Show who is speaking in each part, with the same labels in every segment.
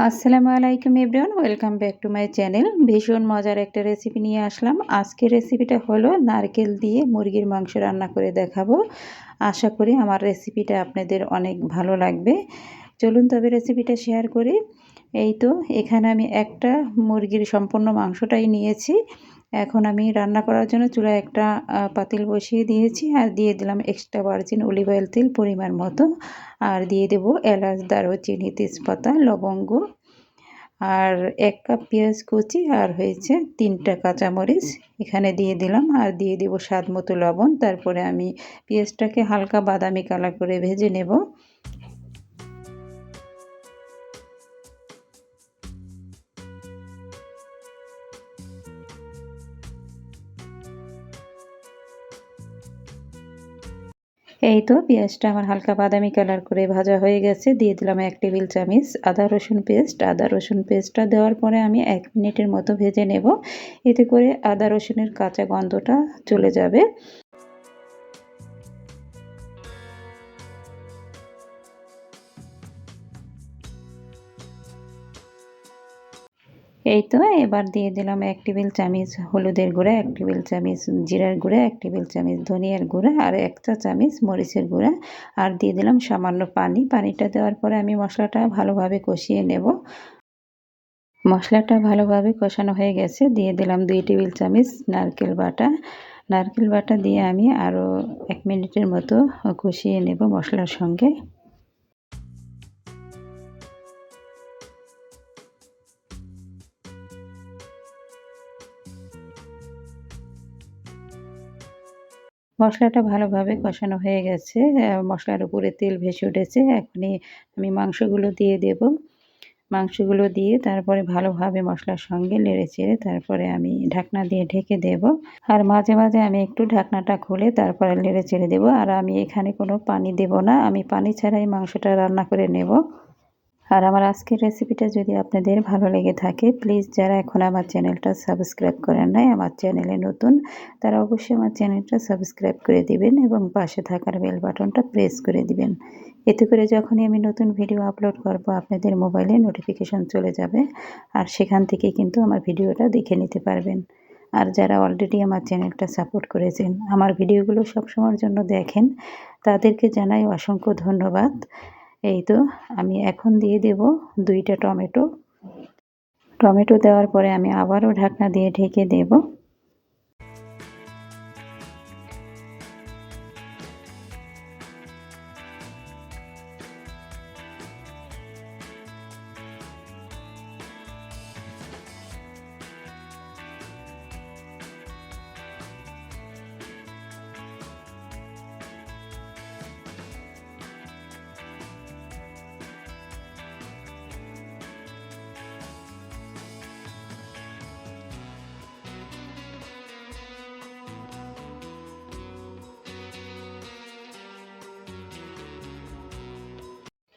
Speaker 1: আসসালামু আলাইকুম everyone, welcome back to my channel. ভীষণ মজার একটা রেসিপি নিয়ে আসলাম। আজকের রেসিপিটা হলো নারকেল দিয়ে মুরগির মাংস রান্না করে দেখাবো। আশা করি আমার রেসিপিটা আপনাদের অনেক ভালো লাগবে। চলুন তবে রেসিপিটা শেয়ার করি। এই তো এখানে আমি একটা মুরগির সম্পূর্ণ মাংসটাই নিয়েছি। এখন আমি রান্না করার জন্য চুলায় একটা পাতিল বসিয়ে দিয়েছি আর দিয়ে দিলাম এক্সট্রা ভার্জিন অলিভ অয়েল তেল পরিমাণ মতো, আর দিয়ে দেব এলাচ, দারুচিনি, তেজপাতা, লবঙ্গ, আর 1 কাপ পেঁয়াজ কুচি, আর হয়েছে 3টা কাঁচামরিচ এখানে দিয়ে দিলাম, আর দিয়ে দেব স্বাদ মতো লবণ। তারপরে আমি পেঁয়াজটাকে হালকা বাদামি কালার করে ভেজে নেব। এই তো পেঁয়াজটা আমার হালকা বাদামি কালার করে ভাজা হয়ে গেছে। দিয়ে দিলাম 1 টেবিল চামচ আদা রসুন পেস্ট। আদা রসুন পেস্টটা দেওয়ার পরে আমি 1 মিনিটের মতো ভেজে নেব। এতে করে আদা রসুনের কাঁচা গন্ধটা চলে যাবে। এই তো এবার দিয়ে দিলাম 1 টেবিল চামচ হলুদের গুঁড়া, 1 টেবিল চামচ জিরার গুঁড়া, 1 টেবিল চামচ ধনিয়ার গুঁড়া, আর 1 চা চামচ মরিচের গুঁড়া, আর দিয়ে দিলাম সামান্য পানি। পানিটা দেওয়ার পরে আমি মশলাটা ভালোভাবে কষিয়ে নেব। মশলাটা ভালোভাবে কষানো হয়ে গেছে। দিয়ে দিলাম 2 টেবিল চামচ নারকেল বাটা। নারকেল বাটা দিয়ে আমি আরও 1 মিনিটের মতো কষিয়ে নেব মশলার সঙ্গে। মশলাটা ভালোভাবে কষানো হয়ে গেছে। মশলার উপরে তেল ভেসে উঠেছে। এখনই আমি মাংসগুলো দিয়ে দেব। মাংসগুলো দিয়ে তারপরে ভালোভাবে মশলার সঙ্গে নেড়েচেড়ে তারপরে আমি ঢাকনা দিয়ে ঢেকে দেব। আর মাঝে মাঝে আমি একটু ঢাকনাটা খুলে তারপরে নেড়েচেড়ে দেব। আর আমি এখানে কোনো পানি দেব না। আমি পানি ছাড়াই মাংসটা রান্না করে নেব। আর আমার আজকের রেসিপিটা যদি আপনাদের ভালো লেগে থাকে, প্লিজ যারা এখন আমার চ্যানেলটা সাবস্ক্রাইব করেন নাই, আমার চ্যানেলে নতুন, তারা অবশ্যই আমার চ্যানেলটা সাবস্ক্রাইব করে দিবেন এবং পাশে থাকার বেল বাটনটা প্রেস করে দিবেন। এতে করে যখনই আমি নতুন ভিডিও আপলোড করব আপনাদের মোবাইলে নোটিফিকেশন চলে যাবে, আর সেখান থেকে কিন্তু আমার ভিডিওটা দেখে নিতে পারবেন। আর যারা অলরেডি আমার চ্যানেলটা সাপোর্ট করেছেন, আমার ভিডিওগুলো সবসময়ের জন্য দেখেন, তাদেরকে জানাই অসংখ্য ধন্যবাদ। এই তো আমি এখন দিয়ে দেব 2টা টমেটো। টমেটো দেওয়ার পরে আমি আবারও ঢাকনা দিয়ে ঢেকে দেব।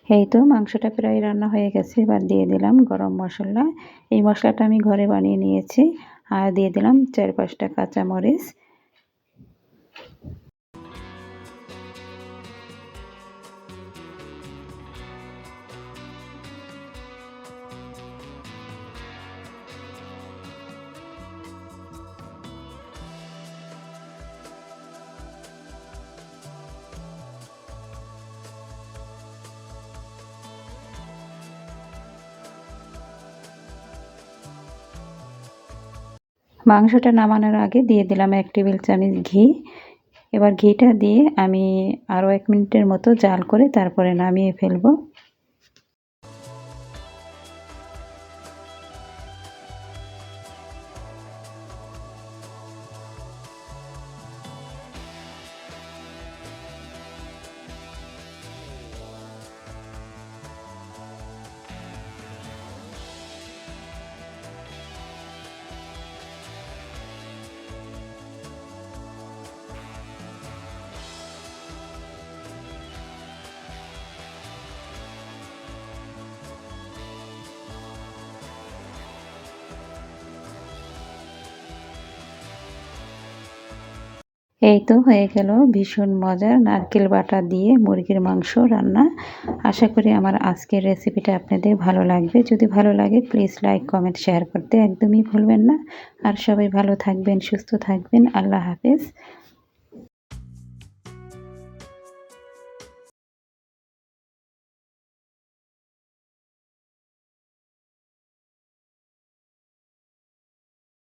Speaker 1: এই তো মাংসটা প্রায় রান্না হয়ে গেছে। এবার দিয়ে দিলাম গরম মশলা। এই মশলাটা আমি ঘরে বানিয়ে নিয়েছি। আর দিয়ে দিলাম 4-5টা কাঁচামরিচ। মাংসটা নামানোর আগে দিয়ে দিলাম 1 টেবিল চামচ ঘি। এবার ঘিটা দিয়ে আমি আরও 1 মিনিটের মতো জাল করে তারপরে নামিয়ে ফেলবো। এই তো হয়ে গেল ভীষণ মজার নারকেল বাটা দিয়ে মুরগির মাংস রান্না। আশা করি আমার আজকের রেসিপিটা আপনাদের ভালো লাগবে। যদি ভালো লাগে প্লিজ লাইক, কমেন্ট, শেয়ার করতে একদমই ভুলবেন না। আর সবাই ভালো থাকবেন, সুস্থ থাকবেন। আল্লাহ হাফেজ।